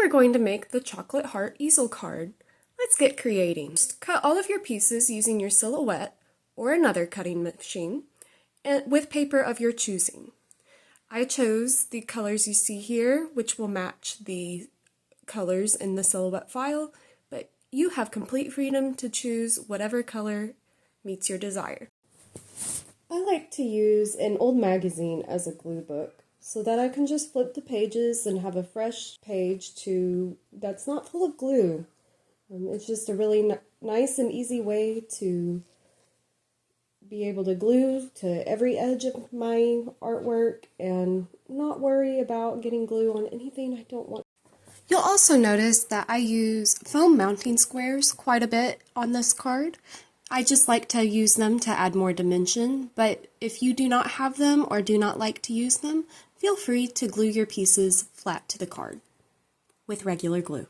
going to make the Chocolate Heart Easel Card. Let's get creating. Just cut all of your pieces using your silhouette or another cutting machine and with paper of your choosing. I chose the colors you see here, which will match the colors in the silhouette file, but you have complete freedom to choose whatever color meets your desire. I like to use an old magazine as a glue book so that I can just flip the pages and have a fresh page that's not full of glue. It's just a really nice and easy way to be able to glue to every edge of my artwork and not worry about getting glue on anything I don't want. You'll also notice that I use foam mounting squares quite a bit on this card. I just like to use them to add more dimension, but if you do not have them or do not like to use them, feel free to glue your pieces flat to the card with regular glue.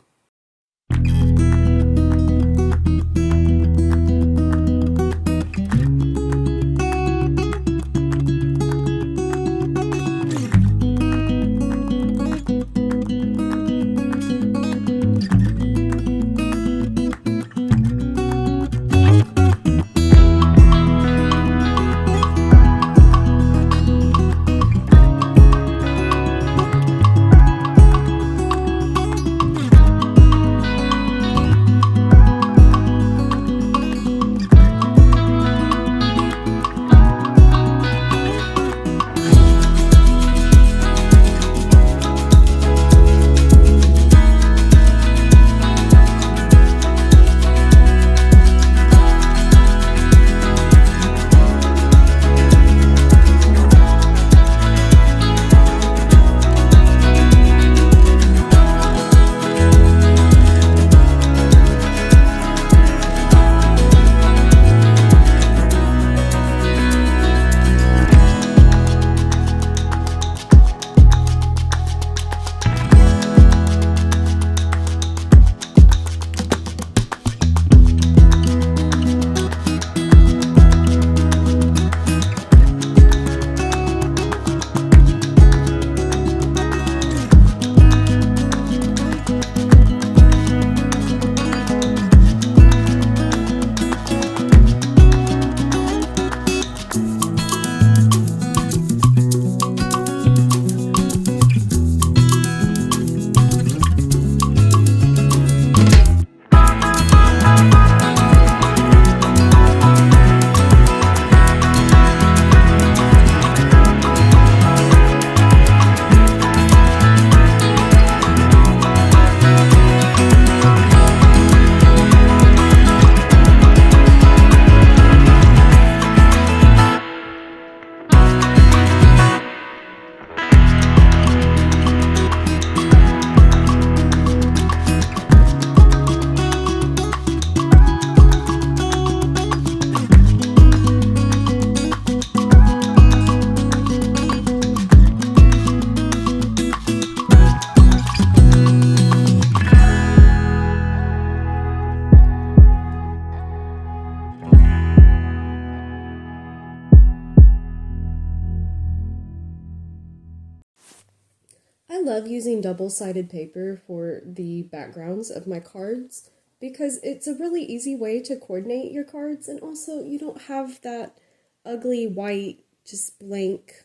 I love using double-sided paper for the backgrounds of my cards because it's a really easy way to coordinate your cards, and also you don't have that ugly white, just blank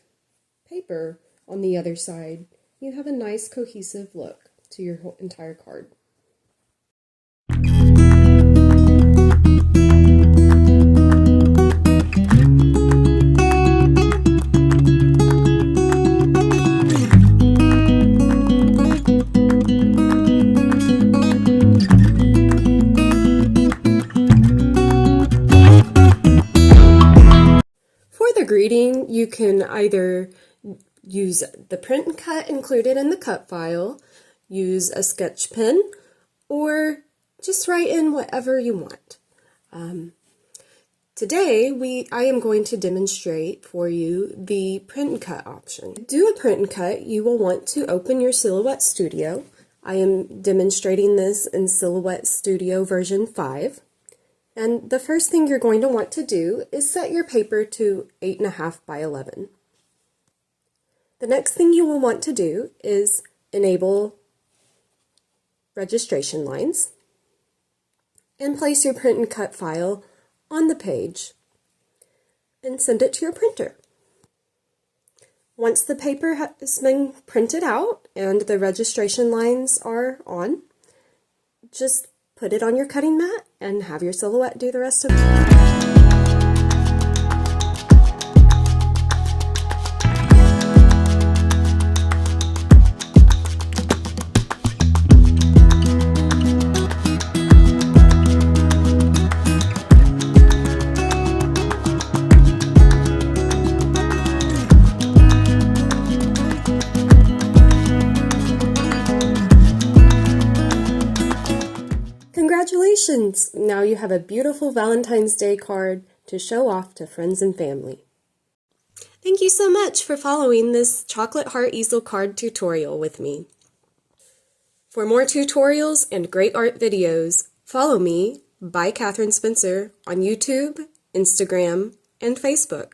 paper on the other side. You have a nice cohesive look to your whole entire card. Greeting, you can either use the print and cut included in the cut file, use a sketch pen, or just write in whatever you want. Today, I am going to demonstrate for you the print and cut option. To do a print and cut, you will want to open your Silhouette Studio. I am demonstrating this in Silhouette Studio version 5. And the first thing you're going to want to do is set your paper to 8.5 by 11. The next thing you will want to do is enable registration lines and place your print and cut file on the page and send it to your printer. Once the paper has been printed out and the registration lines are on, just put it on your cutting mat and have your silhouette do the rest of it. Congratulations! Now you have a beautiful Valentine's Day card to show off to friends and family. Thank you so much for following this Chocolate Heart Easel Card tutorial with me. For more tutorials and great art videos, follow me, by Katherine Spencer, on YouTube, Instagram, and Facebook.